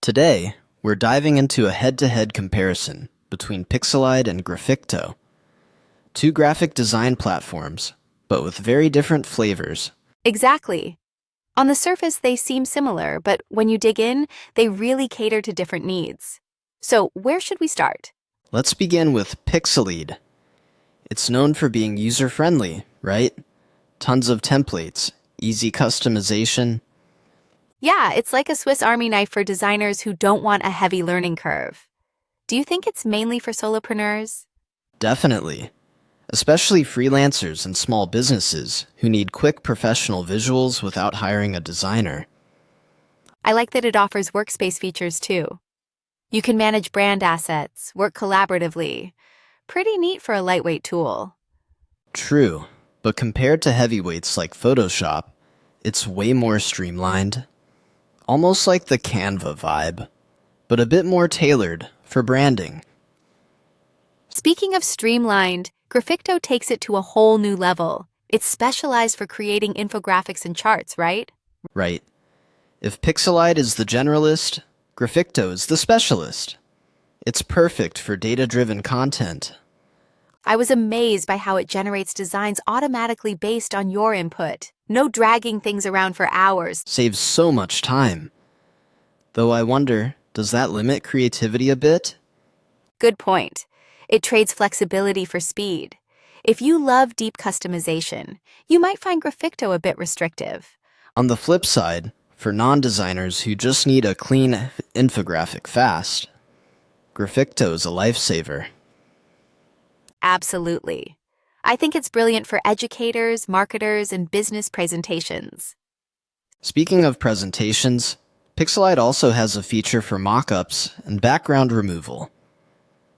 Today, we're diving into a head-to-head comparison between Pixelied and Graficto, two graphic design platforms, but with very different flavors. Exactly. On the surface, they seem similar, but when you dig in, they really cater to different needs. So, where should we start? Let's begin with Pixelied. It's known for being user-friendly, right? Tons of templates, easy customization. Yeah, it's like a Swiss Army knife for designers who don't want a heavy learning curve. Do you think it's mainly for solopreneurs? Definitely. Especially freelancers and small businesses who need quick professional visuals without hiring a designer. I like that it offers workspace features too. You can manage brand assets, work collaboratively. Pretty neat for a lightweight tool. True, but compared to heavyweights like Photoshop, it's way more streamlined. Almost like the Canva vibe, but a bit more tailored for branding. Speaking of streamlined, Graficto takes it to a whole new level. It's specialized for creating infographics and charts, right? Right. If Pixelied is the generalist, Graficto is the specialist. It's perfect for data-driven content. I was amazed by how it generates designs automatically based on your input. No dragging things around for hours. Saves so much time. Though I wonder, does that limit creativity a bit? Good point. It trades flexibility for speed. If you love deep customization, you might find Graficto a bit restrictive. On the flip side, for non-designers who just need a clean infographic fast, Graficto is a lifesaver. Absolutely. I think it's brilliant for educators, marketers, and business presentations. Speaking of presentations, Pixelied also has a feature for mockups and background removal.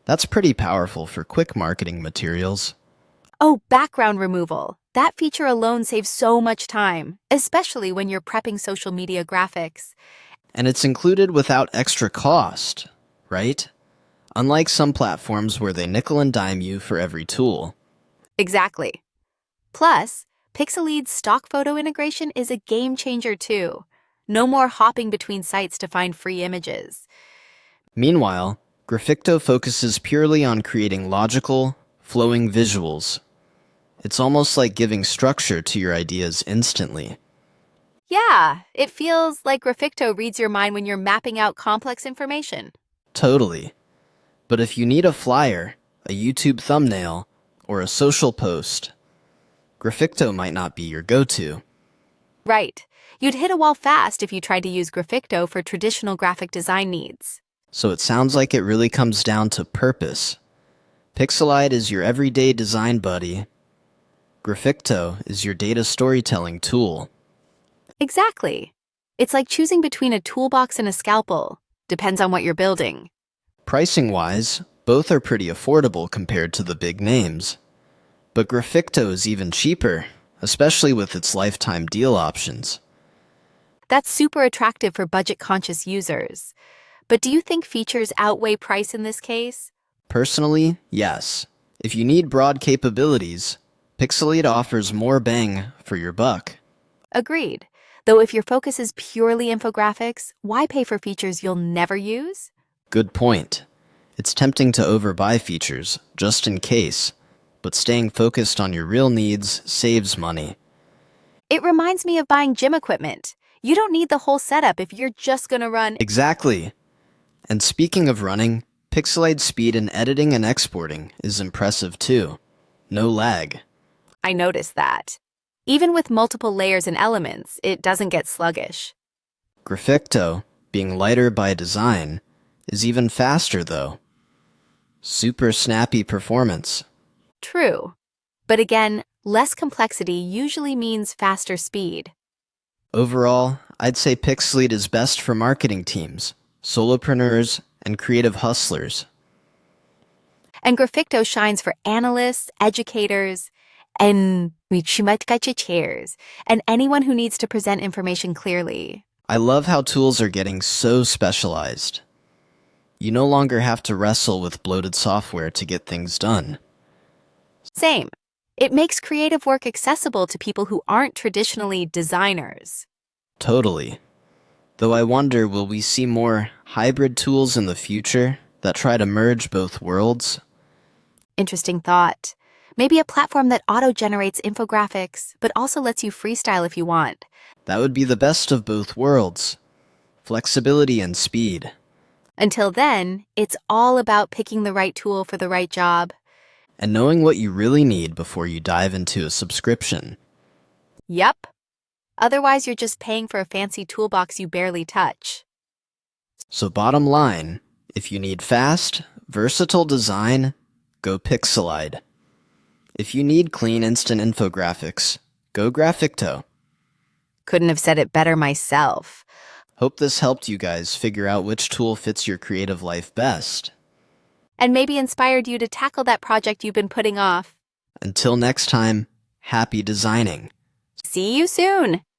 That's pretty powerful for quick marketing materials. Oh, background removal. That feature alone saves so much time, especially when you're prepping social media graphics. And it's included without extra cost, right? Unlike some platforms where they nickel and dime you for every tool. Exactly. Plus, Pixelied's stock photo integration is a game changer too. No more hopping between sites to find free images. Meanwhile, Graficto focuses purely on creating logical, flowing visuals. It's almost like giving structure to your ideas instantly. Yeah, it feels like Graficto reads your mind when you're mapping out complex information. Totally. But if you need a flyer, a YouTube thumbnail, or a social post, Graficto might not be your go-to. Right. You'd hit a wall fast if you tried to use Graficto for traditional graphic design needs. So it sounds like it really comes down to purpose. Pixelied is your everyday design buddy. Graficto is your data storytelling tool. Exactly. It's like choosing between a toolbox and a scalpel. Depends on what you're building. Pricing-wise, both are pretty affordable compared to the big names. But Graficto is even cheaper, especially with its lifetime deal options. That's super attractive for budget-conscious users. But do you think features outweigh price in this case? Personally, yes. If you need broad capabilities, Pixelied offers more bang for your buck. Agreed. Though if your focus is purely infographics, why pay for features you'll never use? Good point. It's tempting to overbuy features, just in case, but staying focused on your real needs saves money. It reminds me of buying gym equipment. You don't need the whole setup if you're just gonna run. Exactly. And speaking of running, Pixelied's speed in editing and exporting is impressive too. No lag. I noticed that. Even with multiple layers and elements, it doesn't get sluggish. Graficto, being lighter by design, is even faster though. Super snappy performance. True. But again, less complexity usually means faster speed. Overall, I'd say Pixelied is best for marketing teams, solopreneurs, and creative hustlers. And Graficto shines for analysts, educators, and and anyone who needs to present information clearly. I love how tools are getting so specialized. You no longer have to wrestle with bloated software to get things done. Same. It makes creative work accessible to people who aren't traditionally designers. Totally. Though I wonder, will we see more hybrid tools in the future that try to merge both worlds? Interesting thought. Maybe a platform that auto-generates infographics, but also lets you freestyle if you want. That would be the best of both worlds. Flexibility and speed. Until then, it's all about picking the right tool for the right job. And knowing what you really need before you dive into a subscription. Yep. Otherwise, you're just paying for a fancy toolbox you barely touch. So bottom line, if you need fast, versatile design, go Pixelied. If you need clean instant infographics, go Graficto. Couldn't have said it better myself. Hope this helped you guys figure out which tool fits your creative life best. And maybe inspired you to tackle that project you've been putting off. Until next time, happy designing. See you soon!